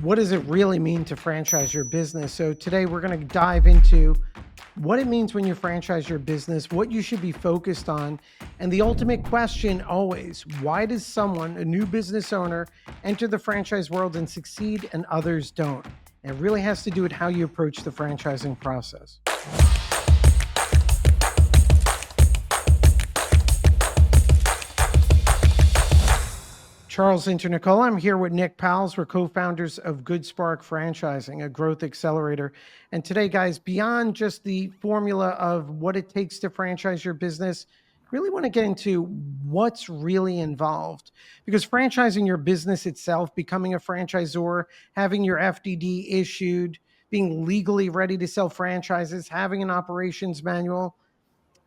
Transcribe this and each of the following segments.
what does it really mean to franchise your business? So today we're going to dive into what it means when you franchise your business, what you should be focused on, and the ultimate question always, why does someone, a new business owner, enter the franchise world and succeed and others don't? And it really has to do with how you approach the franchising process. Charles Internicola. I'm here with Nick Powills. We're co-founders of GoodSpark Franchising, a growth accelerator. And today, guys, beyond just the formula of what it takes to franchise your business, really want to get into what's really involved. Because franchising your business itself, becoming a franchisor, having your FDD issued, being legally ready to sell franchises, having an operations manual,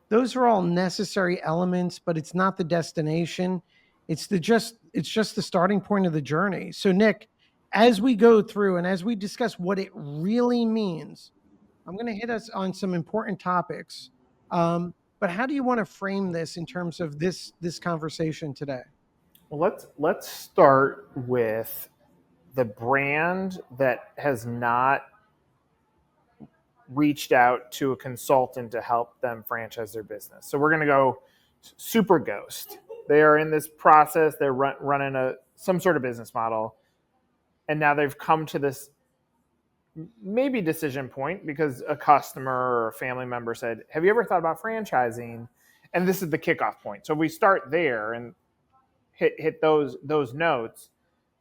those are all necessary elements, but it's not the destination. It's just the starting point of the journey. So Nick, as we go through and as we discuss what it really means, I'm going to hit us on some important topics. But how do you want to frame this in terms of this conversation today? Well, let's start with the brand that has not reached out to a consultant to help them franchise their business. So we're going to go super ghost. They are in this process. They're running some sort of business model, and now they've come to this maybe decision point because a customer or a family member said, "Have you ever thought about franchising?" And this is the kickoff point. So we start there and hit those notes.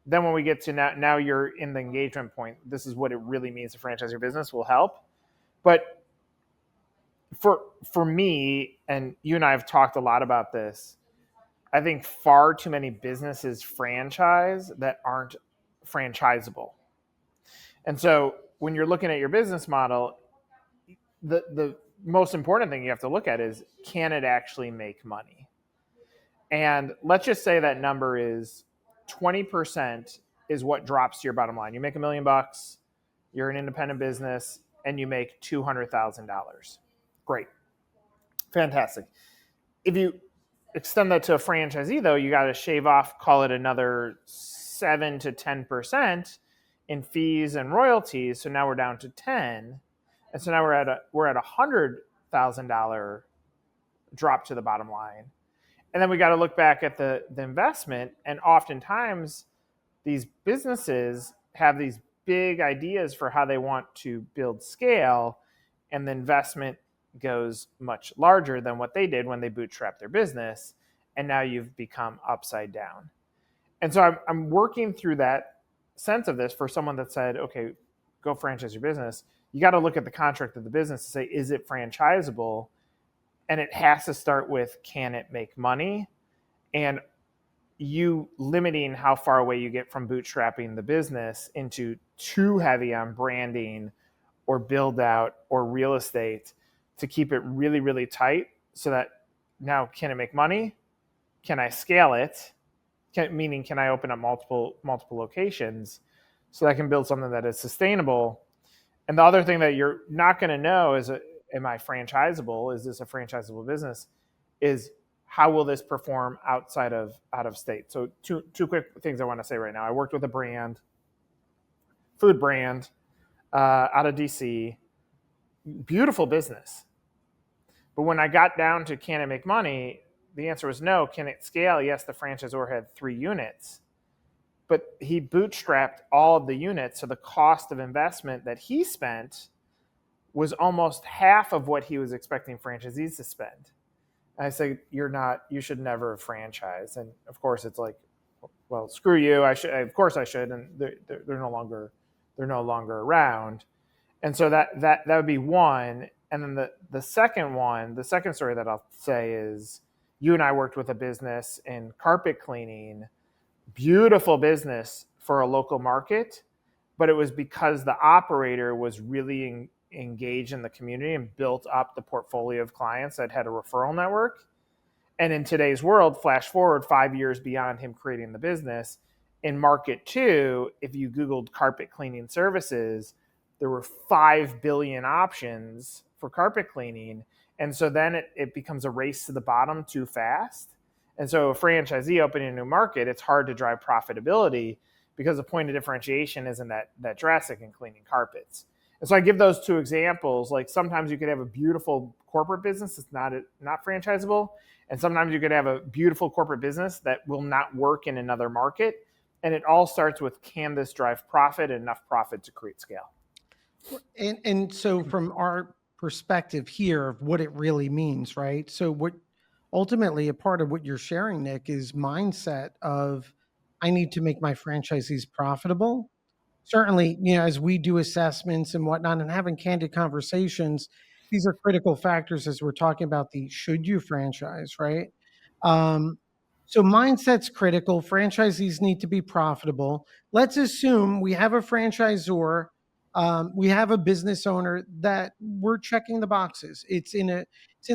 Then when we get to now you're in the engagement point. This is what it really means to franchise your business. Will help. But for me, and you and I have talked a lot about this, I think far too many businesses franchise that aren't franchisable. And so when you're looking at your business model, the most important thing you have to look at is, can it actually make money? And let's just say that number is 20% is what drops to your bottom line. You make $1 million, you're an independent business, and you make $200,000. Great. Fantastic. If you extend that to a franchisee, though, you got to shave off, call it another 7 to 10% in fees and royalties. So now we're down to 10. And so now we're at $100,000 drop to the bottom line. And then we got to look back at the investment. And oftentimes these businesses have these big ideas for how they want to build scale, and the investment goes much larger than what they did when they bootstrapped their business, and now you've become upside down. And so I'm working through that sense of this for someone that said, okay, go franchise your business. You got to look at the contract of the business to say, is it franchisable? And it has to start with, can it make money? And you limiting how far away you get from bootstrapping the business into too heavy on branding or build out or real estate to keep it really, really tight, so that now, can it make money? Can I scale it? Meaning, can I open up multiple locations so that I can build something that is sustainable? And the other thing that you're not going to know is, am I franchisable? Is this a franchisable business? Is, how will this perform out of state? So two quick things I want to say right now. I worked with a food brand out of DC, beautiful business. But when I got down to, can it make money? The answer was no. Can it scale? Yes, the franchisor had 3 units, but he bootstrapped all of the units. So the cost of investment that he spent was almost half of what he was expecting franchisees to spend. And I say, you should never franchise. And of course it's like, well, screw you. Of course I should. And they're no longer around. And so that would be one. And then the second story that I'll say is, you and I worked with a business in carpet cleaning, beautiful business for a local market, but it was because the operator was really engaged in the community and built up the portfolio of clients that had a referral network. And in today's world, flash forward 5 years beyond him creating the business, in market 2, if you Googled carpet cleaning services, there were 5 billion options for carpet cleaning. And so then it becomes a race to the bottom too fast. And so a franchisee opening a new market, it's hard to drive profitability because the point of differentiation isn't that drastic in cleaning carpets. And so I give those two examples. Like sometimes you could have a beautiful corporate business that's not franchisable, and sometimes you could have a beautiful corporate business that will not work in another market. And it all starts with, can this drive profit and enough profit to create scale? And so from our perspective here of what it really means, right? So what ultimately a part of what you're sharing, Nick, is mindset of I need to make my franchisees profitable. Certainly, as we do assessments and whatnot and having candid conversations, these are critical factors as we're talking about the should you franchise, right? Um, so mindset's critical. Franchisees need to be profitable. Let's assume we have a franchisor, we have a business owner that we're checking the boxes. It's in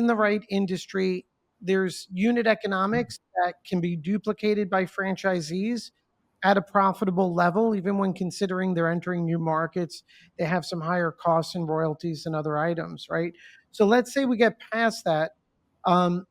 the right industry. There's unit economics that can be duplicated by franchisees at a profitable level, even when considering they're entering new markets. They have some higher costs and royalties and other items, right? So let's say we get past that. And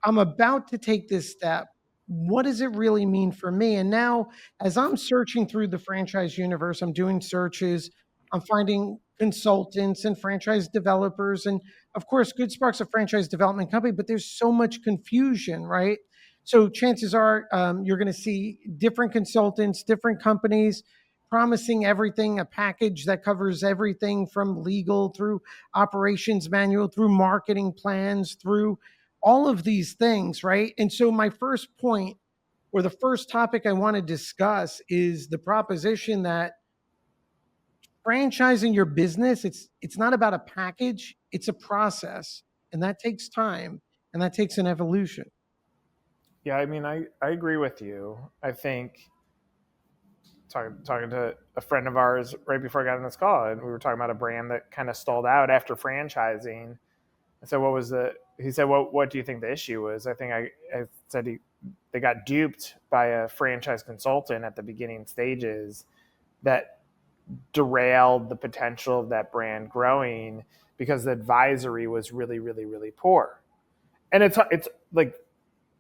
I'm about to take this step. What does it really mean for me? And now, as I'm searching through the franchise universe, I'm doing searches, I'm finding consultants and franchise developers. And of course, GoodSpark's a franchise development company, but there's so much confusion, right? So chances are you're going to see different consultants, different companies promising everything, a package that covers everything from legal through operations manual, through marketing plans, through all of these things, right? And so my first point or the first topic I want to discuss is the proposition that franchising your business, it's not about a package, it's a process, and that takes time and that takes an evolution. Yeah, I mean, I agree with you. I think talking to a friend of ours right before I got on this call, and we were talking about a brand that kind of stalled out after franchising. I said, "What was the?" He said, "What do you think the issue was?" I think I said they got duped by a franchise consultant at the beginning stages that derailed the potential of that brand growing because the advisory was really, really, really poor. And it's like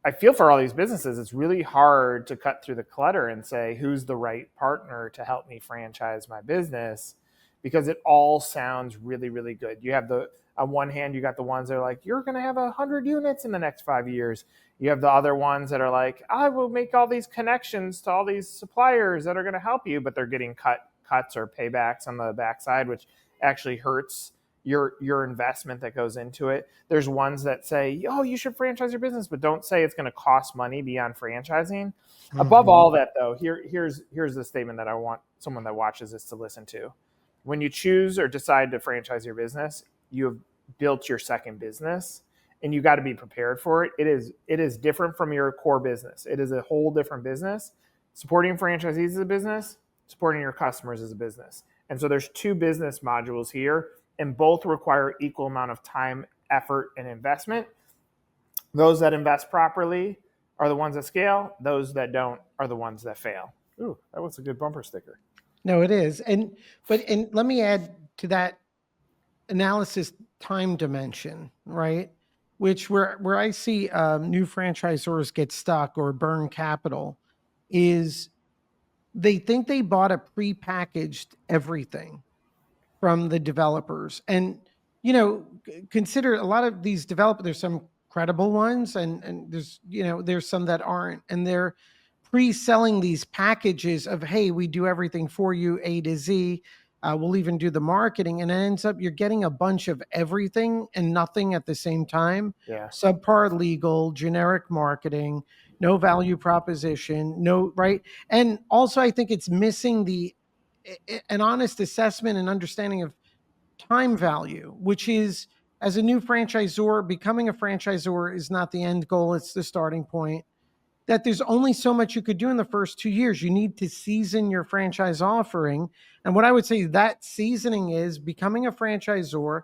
I feel for all these businesses. It's really hard to cut through the clutter and say who's the right partner to help me franchise my business, because it all sounds really, really good. You have on one hand, you got the ones that are like, you're going to have 100 units in the next 5 years. You have the other ones that are like, I will make all these connections to all these suppliers that are going to help you, but they're getting cuts or paybacks on the backside, which actually hurts your investment that goes into it. There's ones that say, oh, you should franchise your business, but don't say it's going to cost money beyond franchising. Above all that, though, here's the statement that I want someone that watches this to listen to. When you choose or decide to franchise your business, you have built your second business, and you got to be prepared for it. It is different from your core business. It is a whole different business. Supporting franchisees is a business. Supporting your customers is a business. And so there's two business modules here, and both require equal amount of time, effort, and investment. Those that invest properly are the ones that scale. Those that don't are the ones that fail. Ooh, that was a good bumper sticker. No, it is. And let me add to that analysis time dimension, right? Which where I see new franchisors get stuck or burn capital is they think they bought a prepackaged everything from the developers. And, consider a lot of these developers, there's some credible ones and there's some that aren't. And they're pre-selling these packages of, hey, we do everything for you, A to Z. We'll even do the marketing. And it ends up you're getting a bunch of everything and nothing at the same time. Yeah. Subpar legal, generic marketing, no value proposition, no, right? And also I think it's missing an honest assessment and understanding of time value, which is as a new franchisor, becoming a franchisor is not the end goal, it's the starting point. That there's only so much you could do in the first 2 years. You need to season your franchise offering. And what I would say that seasoning is becoming a franchisor,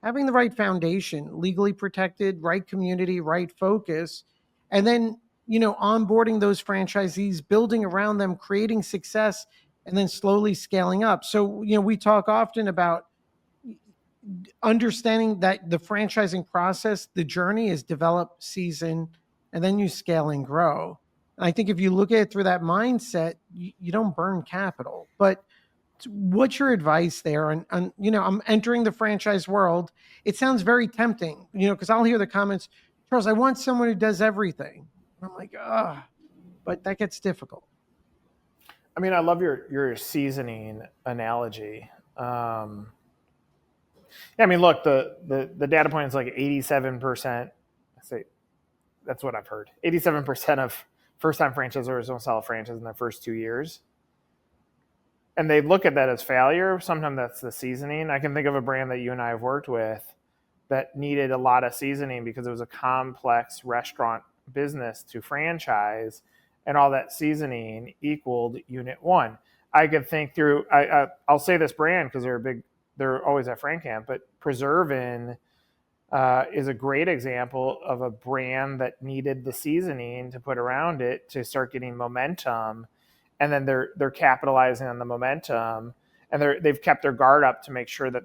having the right foundation, legally protected, right community, right focus, and then, onboarding those franchisees, building around them, creating success, and then slowly scaling up. So, we talk often about understanding that the franchising process, the journey is develop, season, and then you scale and grow. And I think if you look at it through that mindset, you don't burn capital. But what's your advice there? And I'm entering the franchise world. It sounds very tempting, because I'll hear the comments, Charles, I want someone who does everything. And I'm like, but that gets difficult. I mean, I love your seasoning analogy. Yeah, I mean, look, the data point is like 87%. I say that's what I've heard. 87% of first-time franchisors don't sell a franchise in their first 2 years, and they look at that as failure. Sometimes that's the seasoning. I can think of a brand that you and I have worked with that needed a lot of seasoning because it was a complex restaurant business to franchise, and all that seasoning equaled unit one. I could think through. I'll say this brand because they're always at Frank Camp, but Preservin is a great example of a brand that needed the seasoning to put around it to start getting momentum, and then they're capitalizing on the momentum, and they've kept their guard up to make sure that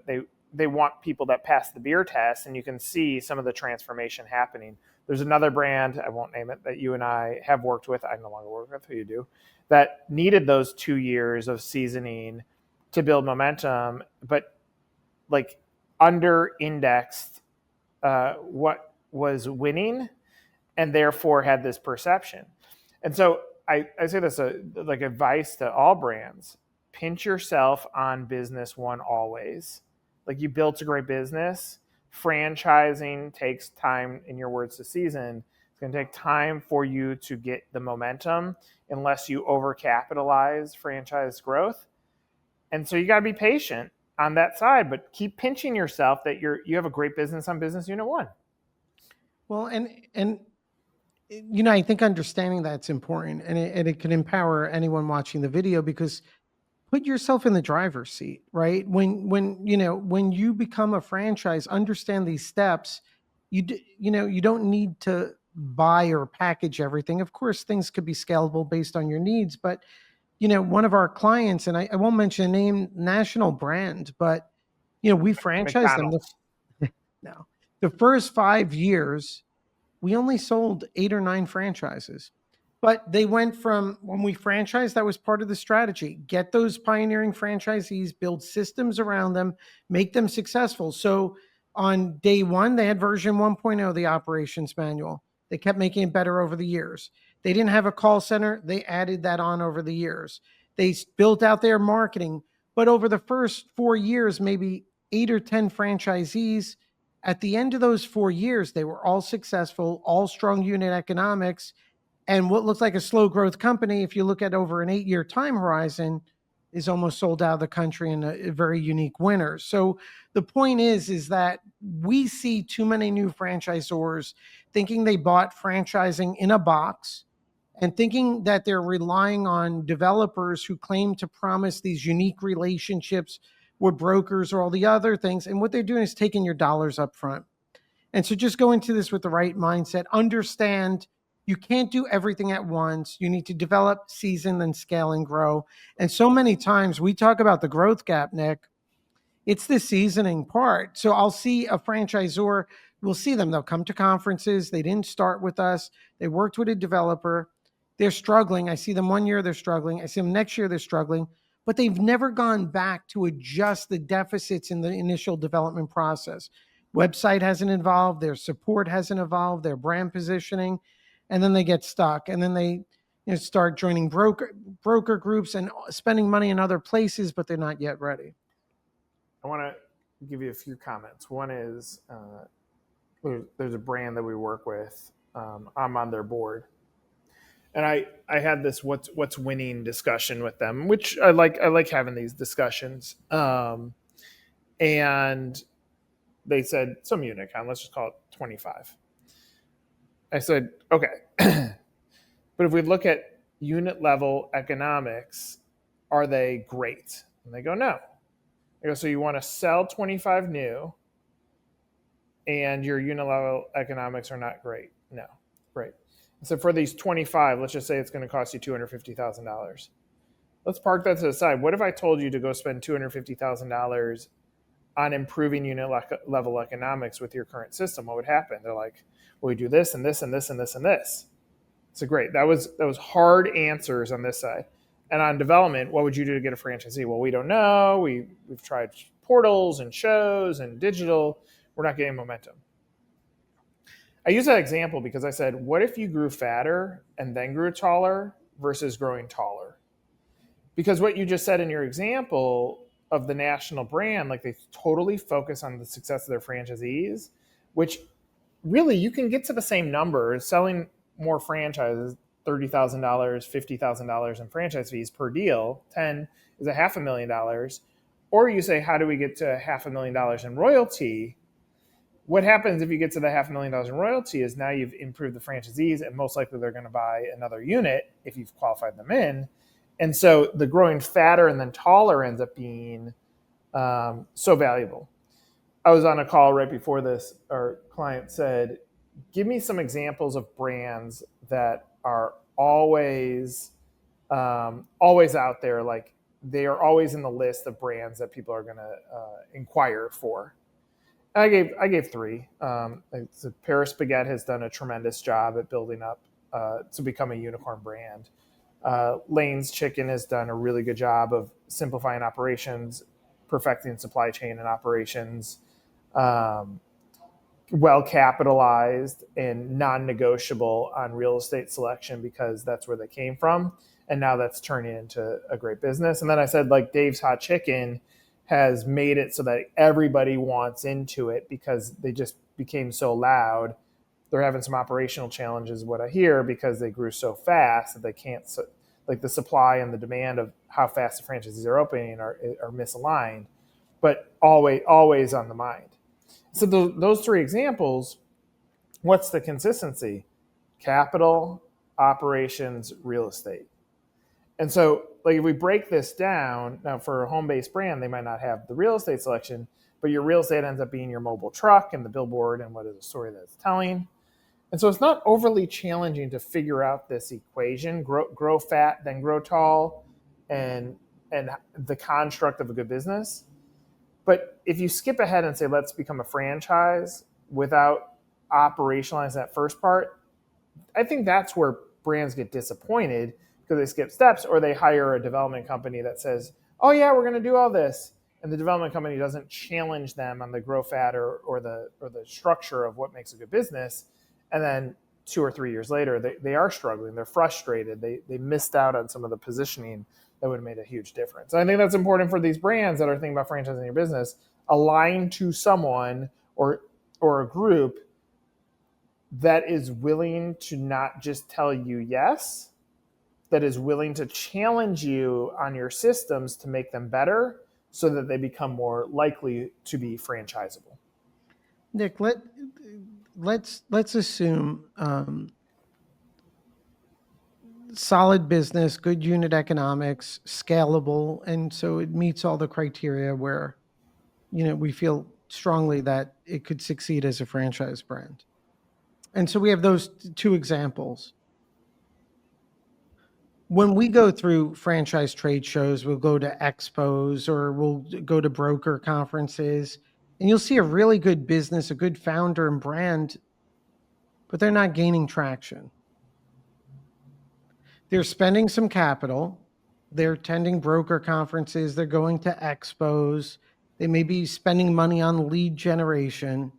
they want people that pass the beer test, and you can see some of the transformation happening. There's another brand, I won't name it, that you and I have worked with. I no longer work with, who you do, that needed those 2 years of seasoning to build momentum, but like under indexed what was winning, and therefore had this perception. And so I say this like advice to all brands: pinch yourself on business one always. Like, you built a great business. Franchising takes time, in your words, to season. It's going to take time for you to get the momentum unless you overcapitalize franchise growth. And so you got to be patient on that side, but keep pinching yourself that you have a great business on business unit one. Well, and I think understanding that's important, and it can empower anyone watching the video, because put yourself in the driver's seat, right? When you become a franchise, understand these steps. You don't need to buy or package everything. Of course, things could be scalable based on your needs, but one of our clients, and I won't mention a name, national brand, but we franchise them. McDonald's. No, the first 5 years, we only sold 8 or 9 franchises. But they went from, when we franchised, that was part of the strategy. Get those pioneering franchisees, build systems around them, make them successful. So on day one, they had version 1.0 of the operations manual. They kept making it better over the years. They didn't have a call center. They added that on over the years. They built out their marketing. But over the first 4 years, maybe 8 or 10 franchisees, at the end of those 4 years, they were all successful, all strong unit economics. And what looks like a slow growth company, if you look at over an 8-year time horizon, is almost sold out of the country in a very unique winner. So the point is that we see too many new franchisors thinking they bought franchising in a box and thinking that they're relying on developers who claim to promise these unique relationships with brokers or all the other things. And what they're doing is taking your dollars up front. And so just go into this with the right mindset. Understand you can't do everything at once. You need to develop, season, then scale and grow. And so many times we talk about the growth gap, Nick. It's the seasoning part. So I'll see a franchisor, we'll see them. They'll come to conferences. They didn't start with us. They worked with a developer. They're struggling. I see them one year, they're struggling. I see them next year, they're struggling. But they've never gone back to adjust the deficits in the initial development process. Website hasn't evolved. Their support hasn't evolved. Their brand positioning. And then they get stuck, and then they start joining broker groups and spending money in other places, but they're not yet ready. I want to give you a few comments. One is there's a brand that we work with. I'm on their board, and I had this what's winning discussion with them, which I like having these discussions. And they said some unit count, let's just call it 25. I said, okay, but if we look at unit level economics, are they great? And they go, no. I go, so you want to sell 25 new and your unit level economics are not great? No, great. So for these 25, let's just say it's going to cost you $250,000. Let's park that to the side. What if I told you to go spend $250,000 on improving unit level economics with your current system, what would happen? They're like, well, we do this and this and this and this and this. So great. That was hard answers on this side. And on development, what would you do to get a franchisee? Well, we don't know. We've tried portals and shows and digital. We're not getting momentum. I use that example because I said, what if you grew fatter and then grew taller versus growing taller? Because what you just said in your example of the national brand, like they totally focus on the success of their franchisees, which really you can get to the same numbers selling more franchises, $30,000, $50,000 in franchise fees per deal. 10 is $500,000. Or you say, how do we get to $500,000 in royalty? What happens if you get to the $500,000 in royalty is now you've improved the franchisees, and most likely they're going to buy another unit if you've qualified them in. And so the growing fatter and then taller ends up being so valuable. I was on a call right before this. Our client said, give me some examples of brands that are always out there. Like they are always in the list of brands that people are going to inquire for. I gave three. Paris Baguette has done a tremendous job at building up to become a unicorn brand. Lane's Chicken has done a really good job of simplifying operations, perfecting supply chain and operations, well capitalized and non-negotiable on real estate selection because that's where they came from. And now that's turning into a great business. And then I said, like Dave's Hot Chicken has made it so that everybody wants into it because they just became so loud. They're having some operational challenges, what I hear, because they grew so fast that they can't, like the supply and the demand of how fast the franchisees are opening are misaligned, but always on the mind. So those three examples, what's the consistency? Capital, operations, real estate. And so like if we break this down, now for a home-based brand, they might not have the real estate selection, but your real estate ends up being your mobile truck and the billboard and what is the story that it's telling. And so it's not overly challenging to figure out this equation, grow fat, then grow tall, and the construct of a good business. But if you skip ahead and say, let's become a franchise without operationalizing that first part, I think that's where brands get disappointed because they skip steps or they hire a development company that says, oh yeah, we're going to do all this. And the development company doesn't challenge them on the grow fat or the structure of what makes a good business. And then 2 or 3 years later, they are struggling. They're frustrated. They missed out on some of the positioning that would have made a huge difference. And I think that's important for these brands that are thinking about franchising your business. Align to someone or a group that is willing to not just tell you yes, that is willing to challenge you on your systems to make them better so that they become more likely to be franchisable. Nick, let's assume solid business, good unit economics, scalable, and so it meets all the criteria where we feel strongly that it could succeed as a franchise brand. And so we have those two examples. When we go through franchise trade shows, we'll go to expos or we'll go to broker conferences, and you'll see a really good business, a good founder and brand, but they're not gaining traction. They're spending some capital. They're attending broker conferences. They're going to expos. They may be spending money on lead generation,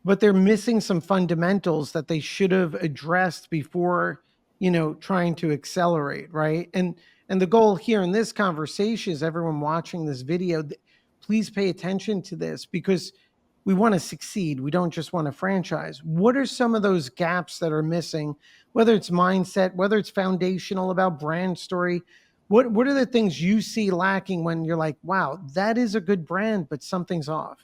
but they're missing some fundamentals that they should have addressed before, trying to accelerate, right? And the goal here in this conversation is everyone watching this video, please pay attention to this because we want to succeed. We don't just want to franchise. What are some of those gaps that are missing, whether it's mindset, whether it's foundational about brand story? What are the things you see lacking when you're like, wow, that is a good brand, but something's off?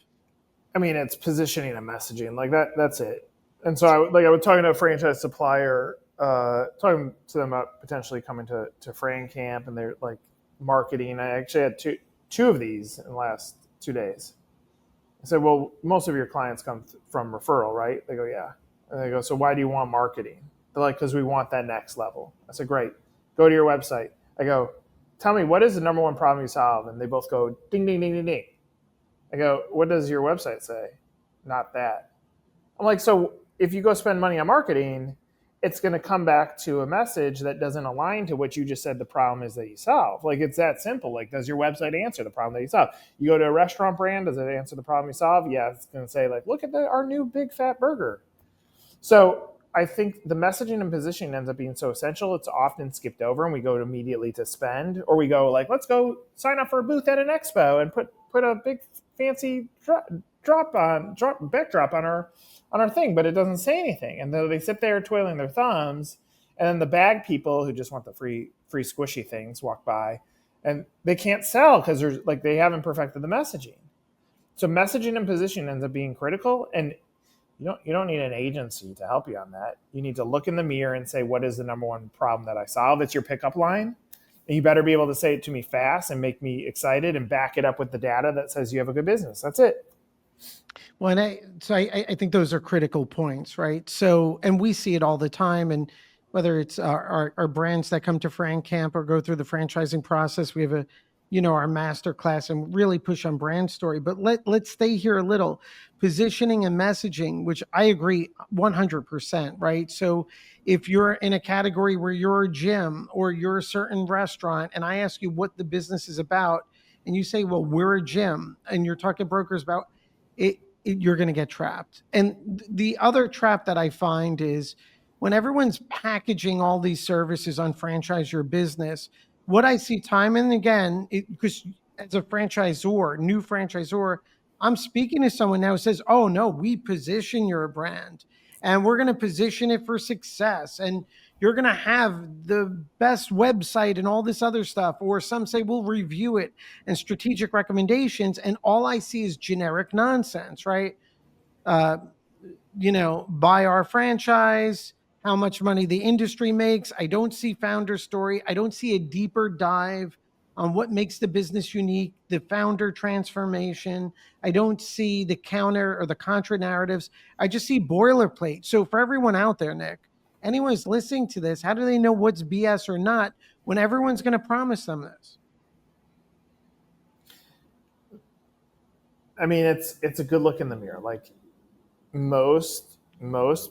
I mean, it's positioning and messaging like that. That's it. And so I was talking to a franchise supplier, talking to them about potentially coming to Fran Camp and they're like marketing. I actually had two of these in the last 2 days. I said, well, most of your clients come from referral, right? They go, yeah. And they go, so why do you want marketing? They're like, because we want that next level. I said, great. Go to your website. I go, tell me, what is the number one problem you solve? And they both go, ding, ding, ding, ding, ding. I go, what does your website say? Not that. I'm like, so if you go spend money on marketing, it's going to come back to a message that doesn't align to what you just said the problem is that you solve. Like, it's that simple. Like, does your website answer the problem that you solve? You go to a restaurant brand, does it answer the problem you solve? Yeah, it's going to say, like, look at our new big fat burger. So I think the messaging and positioning ends up being so essential. It's often skipped over, and we go immediately to spend, or we go like, let's go sign up for a booth at an expo and put a big fancy backdrop on our thing, but it doesn't say anything. And then they sit there twiddling their thumbs, and then the bag people who just want the free squishy things walk by, and they can't sell because there's like they haven't perfected the messaging. So messaging and positioning ends up being critical, and you don't need an agency to help you on that. You need to look in the mirror and say, what is the number one problem that I solve? It's your pickup line. And you better be able to say it to me fast and make me excited and back it up with the data that says you have a good business. That's it. Well, and I think those are critical points, right? So, and we see it all the time. And whether it's our brands that come to Frank Camp or go through the franchising process, we have our master class and really push on brand story. But let's stay here a little. Positioning and messaging, which I agree 100%, right? So if you're in a category where you're a gym or you're a certain restaurant, and I ask you what the business is about, and you say, well, we're a gym, and you're talking brokers about you're going to get trapped. And the other trap that I find is when everyone's packaging all these services on Franchise Your Business, what I see time and again, because as a franchisor, new franchisor, I'm speaking to someone now who says, oh, no, we position your brand and we're going to position it for success. And you're going to have the best website and all this other stuff. Or some say we'll review it and strategic recommendations. And all I see is generic nonsense, right? Uh, buy our franchise, how much money the industry makes. I don't see founder story. I don't see a deeper dive on what makes the business unique, the founder transformation. I don't see the counter or the contra narratives. I just see boilerplate. So for everyone out there, Nick, anyone who's listening to this, how do they know what's BS or not when everyone's going to promise them this? I mean, it's a good look in the mirror. Like most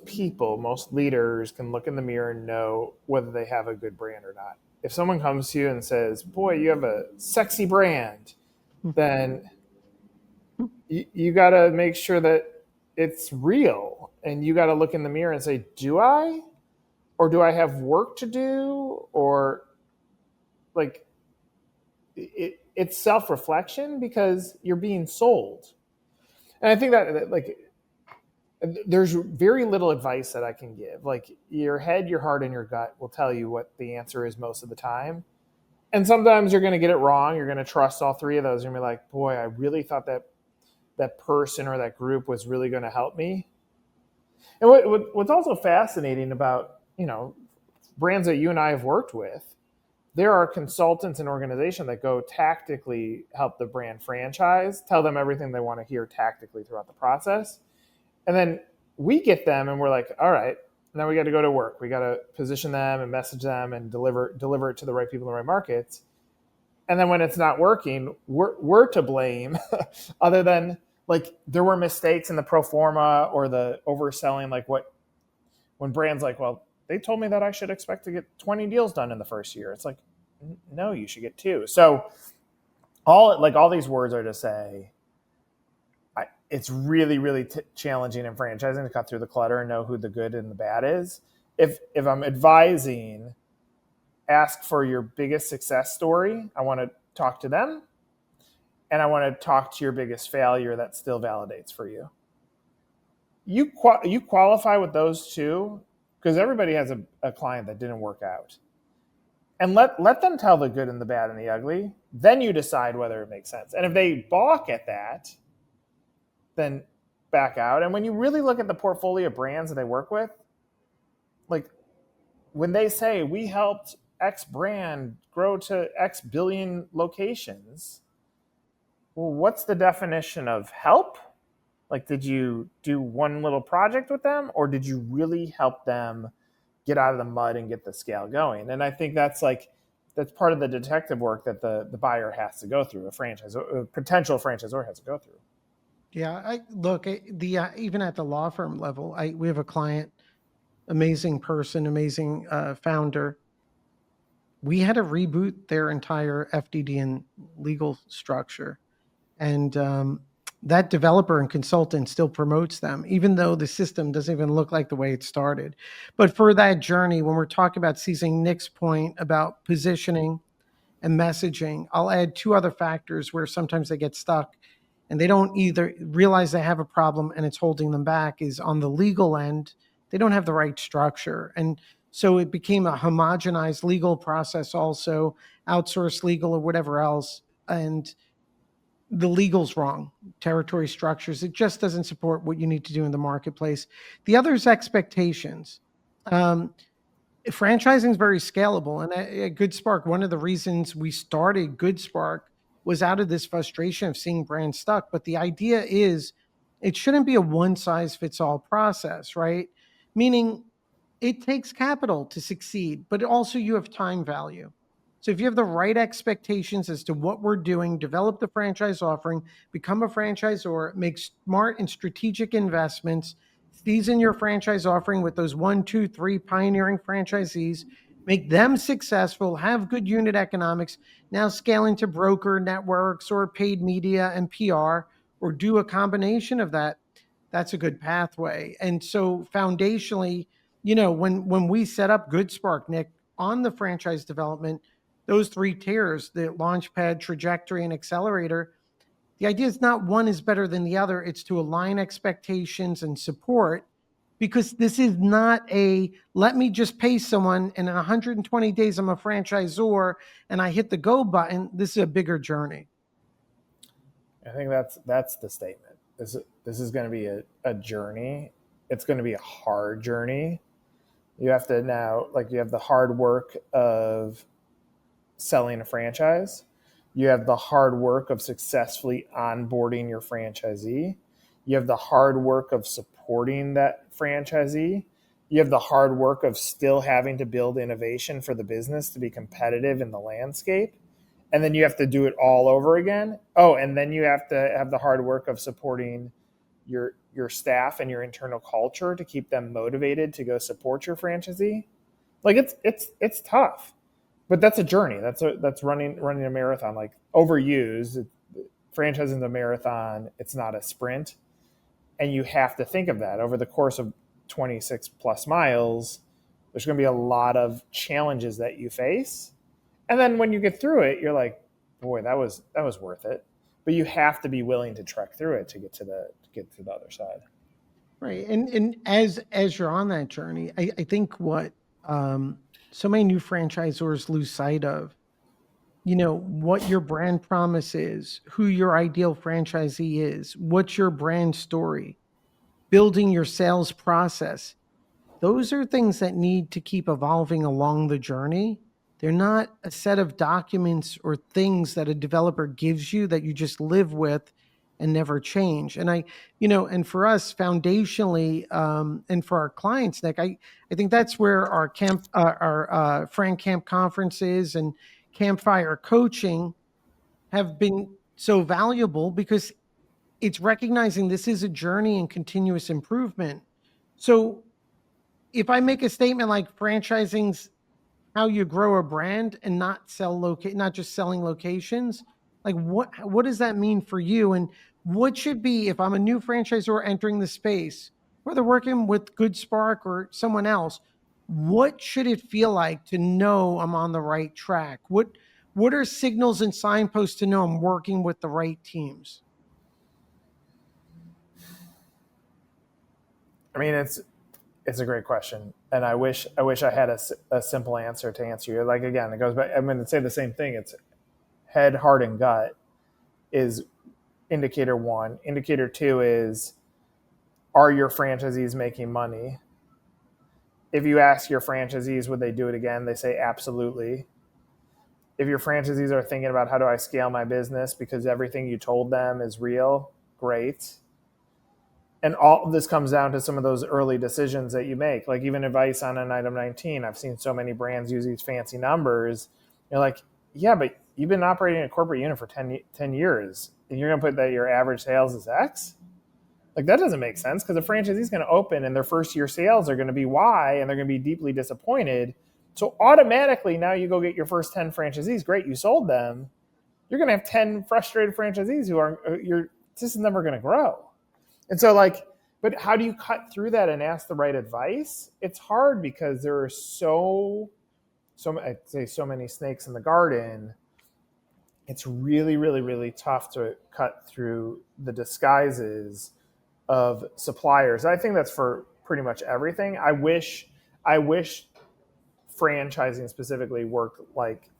people, most leaders can look in the mirror and know whether they have a good brand or not. If someone comes to you and says, boy, you have a sexy brand, then you got to make sure that it's real. And you got to look in the mirror and say, do I? Or do I have work to do? Or like it's self-reflection because you're being sold. And I think that like there's very little advice that I can give. Like your head, your heart, and your gut will tell you what the answer is most of the time. And sometimes you're going to get it wrong. You're going to trust all three of those. You're going to be like, boy, I really thought that person or that group was really going to help me. And what's also fascinating about, brands that you and I have worked with, there are consultants and organizations that go tactically help the brand franchise, tell them everything they want to hear tactically throughout the process. And then we get them and we're like, all right, now we got to go to work. We got to position them and message them and deliver it to the right people in the right markets. And then when it's not working, we're to blame other than like there were mistakes in the pro forma or the overselling, like when brands like, well, they told me that I should expect to get 20 deals done in the first year. It's like, no, you should get 2. So all these words are to say, it's really, really challenging in franchising to cut through the clutter and know who the good and the bad is. If I'm advising, ask for your biggest success story. I want to talk to them. And I want to talk to your biggest failure that still validates for you. You qualify with those two because everybody has a client that didn't work out. And let them tell the good and the bad and the ugly. Then you decide whether it makes sense. And if they balk at that, then back out. And when you really look at the portfolio of brands that they work with, like when they say we helped X brand grow to X billion locations, well, what's the definition of help? Like, did you do one little project with them, or did you really help them get out of the mud and get the scale going? And I think that's part of the detective work that the buyer has to go through, a potential franchisor has to go through. Yeah, even at the law firm level, we have a client, amazing person, amazing founder. We had to reboot their entire FDD and legal structure, and that developer and consultant still promotes them, even though the system doesn't even look like the way it started. But for that journey, when we're talking about seizing Nick's point about positioning and messaging, I'll add two other factors where sometimes they get stuck and they don't either realize they have a problem and it's holding them back. Is on the legal end, they don't have the right structure. And so it became a homogenized legal process, also outsourced legal or whatever else. And the legal's wrong, territory structures. It just doesn't support what you need to do in the marketplace. The other is expectations. Um, Franchising is very scalable. And at GoodSpark, one of the reasons we started GoodSpark was out of this frustration of seeing brands stuck. But the idea is it shouldn't be a one size fits all process, right? Meaning it takes capital to succeed, but also you have time value. So if you have the right expectations as to what we're doing, develop the franchise offering, become a franchisor, make smart and strategic investments, season your franchise offering with those one, two, three pioneering franchisees, make them successful, have good unit economics, now scale into broker networks or paid media and PR, or do a combination of that. That's a good pathway. And so foundationally, when we set up GoodSpark, Nick, on the franchise development, those three tiers, the launchpad, trajectory, and accelerator, the idea is not one is better than the other. It's to align expectations and support, because this is not a let me just pay someone and in 120 days I'm a franchisor and I hit the go button. This is a bigger journey. I think that's the statement. This is going to be a journey. It's going to be a hard journey. You have to now, like, you have the hard work of selling a franchise. You have the hard work of successfully onboarding your franchisee. You have the hard work of supporting that franchisee. You have the hard work of still having to build innovation for the business to be competitive in the landscape. And then you have to do it all over again. Oh, and then you have to have the hard work of supporting your staff and your internal culture to keep them motivated to go support your franchisee. Like, it's tough, but that's a journey. That's running a marathon. Like, overused, franchising is a marathon. It's not a sprint, and you have to think of that over the course of 26 plus miles. There's going to be a lot of challenges that you face, and then when you get through it, you're like, boy, that was worth it. But you have to be willing to trek through it to get to the other side. Right. And as you're on that journey, I think what so many new franchisors lose sight of, what your brand promise is, who your ideal franchisee is, what's your brand story, building your sales process. Those are things that need to keep evolving along the journey. They're not a set of documents or things that a developer gives you that you just live with and never change. And and for us foundationally, and for our clients, Nick, I think that's where our Frank Camp conferences and CampFire coaching have been so valuable, because it's recognizing this is a journey and continuous improvement. So if I make a statement like franchising's how you grow a brand and not just selling locations, like what does that mean for you? And what should be, if I'm a new franchisor entering the space, whether working with GoodSpark or someone else, what should it feel like to know I'm on the right track? What are signals and signposts to know I'm working with the right teams? I mean, it's a great question, and I wish I had a simple answer to answer you. Like, again, it goes back. I'm going to say the same thing. It's head, heart, and gut is indicator one. Indicator two is, are your franchisees making money? If you ask your franchisees would they do it again, they say absolutely. If your franchisees are thinking about how do I scale my business because everything you told them is real, great. And all of this comes down to some of those early decisions that you make. Like, even advice on an item 19, I've seen so many brands use these fancy numbers. You're like, yeah, but you've been operating a corporate unit for 10 years, and you're going to put that your average sales is X? Like, that doesn't make sense, because a franchisee is going to open and their first year sales are going to be Y, and they're going to be deeply disappointed. So automatically now you go get your first 10 franchisees. Great, you sold them. You're going to have 10 frustrated franchisees who are, your system never going to grow. And so, like, but how do you cut through that and ask the right advice? It's hard because there are I'd say so many snakes in the garden. It's really, really, really tough to cut through the disguises of suppliers. I think that's for pretty much everything. I wish franchising specifically worked like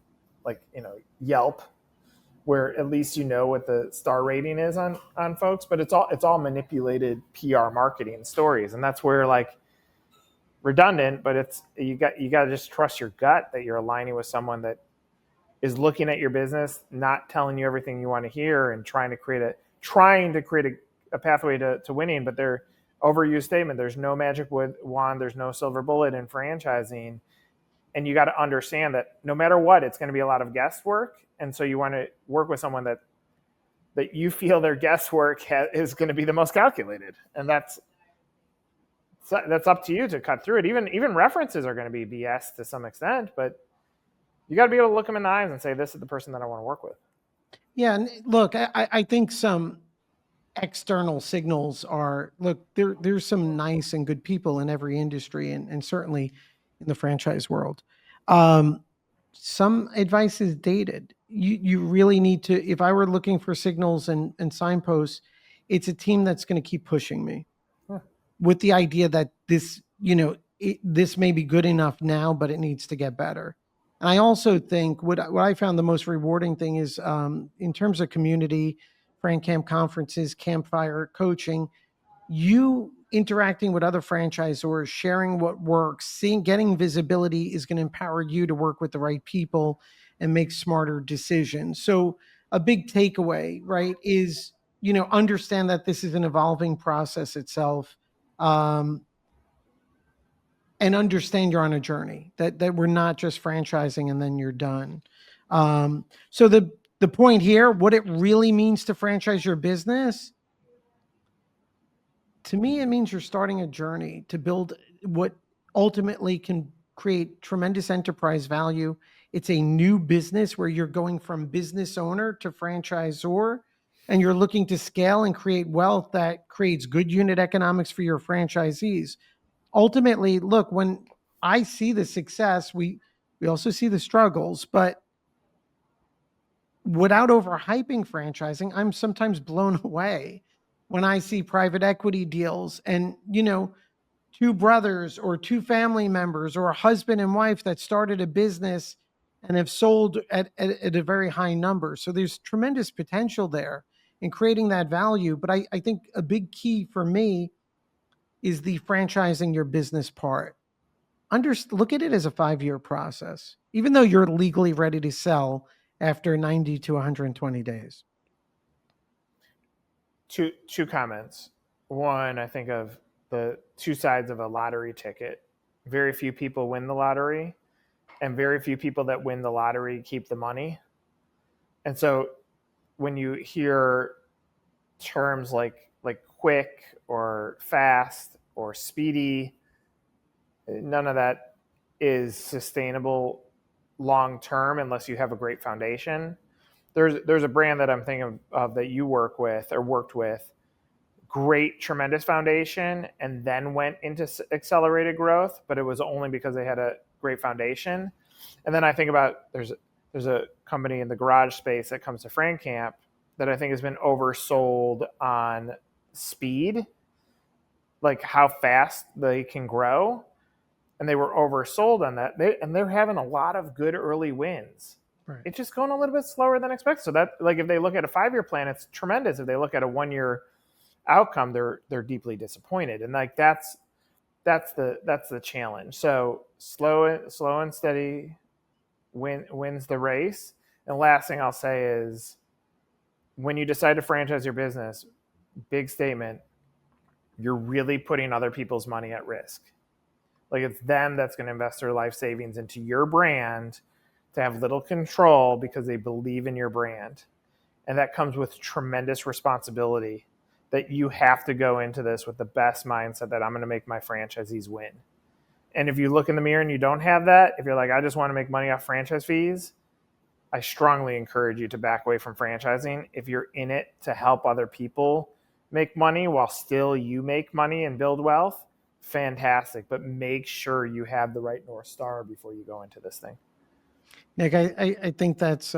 Yelp, where at least you know what the star rating is on folks, but it's all manipulated PR marketing stories, and that's where, like, redundant, but it's you got to just trust your gut that you're aligning with someone that is looking at your business, not telling you everything you want to hear, and trying to create a pathway to winning. But they're overused statement. There's no magic wand. There's no silver bullet in franchising. And you got to understand that no matter what, it's going to be a lot of guesswork. And so you want to work with someone that you feel their guesswork is going to be the most calculated. And that's up to you to cut through it. Even references are going to be BS to some extent, but you got to be able to look them in the eyes and say, this is the person that I want to work with. Yeah. And look, I think some external signals are, look, there's some nice and good people in every industry, and certainly in the franchise world. Some advice is dated. You really need to, if I were looking for signals and signposts, it's a team that's going to keep pushing me with the idea that this, this may be good enough now, but it needs to get better. And I also think what I found the most rewarding thing is, in terms of community, Fran Camp conferences, CampFire coaching, you interacting with other franchisors, sharing what works, getting visibility is going to empower you to work with the right people and make smarter decisions. So a big takeaway, right, is, understand that this is an evolving process itself. And understand you're on a journey, that we're not just franchising and then you're done. So the point here, what it really means to franchise your business, to me, it means you're starting a journey to build what ultimately can create tremendous enterprise value. It's a new business where you're going from business owner to franchisor, and you're looking to scale and create wealth that creates good unit economics for your franchisees. Ultimately, look, when I see the success, we also see the struggles, but without overhyping franchising, I'm sometimes blown away when I see private equity deals and, two brothers or two family members or a husband and wife that started a business and have sold at a very high number. So there's tremendous potential there in creating that value. But I think a big key for me is the franchising your business part. Look at it as a 5-year process, even though you're legally ready to sell after 90 to 120 days. Two comments. One, I think of the two sides of a lottery ticket. Very few people win the lottery, and very few people that win the lottery keep the money. And so when you hear terms like quick or fast or speedy, none of that is sustainable long term unless you have a great foundation. There's a brand that I'm thinking of that you worked with, great, tremendous foundation, and then went into accelerated growth, but it was only because they had a great foundation. And then I think about there's a company in the garage space that comes to Fran Camp that I think has been oversold on speed, like how fast they can grow. And they were oversold on that. They're having a lot of good early wins. Right. It's just going a little bit slower than expected. So that, like, if they look at a 5-year plan, it's tremendous. If they look at a 1-year outcome, they're deeply disappointed. And like that's the challenge. So slow and steady wins the race. And last thing I'll say is, when you decide to franchise your business, big statement, you're really putting other people's money at risk. Like, it's them that's going to invest their life savings into your brand to have little control because they believe in your brand. And that comes with tremendous responsibility. that you have to go into this with the best mindset that I'm going to make my franchisees win. And if you look in the mirror and you don't have that, if you're like, I just want to make money off franchise fees, I strongly encourage you to back away from franchising. If you're in it to help other people make money while still you make money and build wealth, fantastic. But make sure you have the right North Star before you go into this thing. Nick, I think that's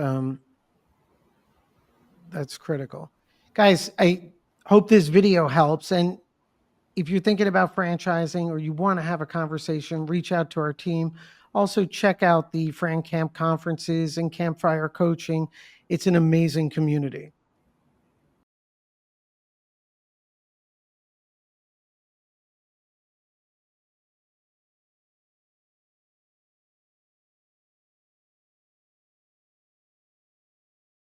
critical. Guys, I hope this video helps. And if you're thinking about franchising or you want to have a conversation, reach out to our team. Also, check out the Fran Camp conferences and CampFire coaching. It's an amazing community.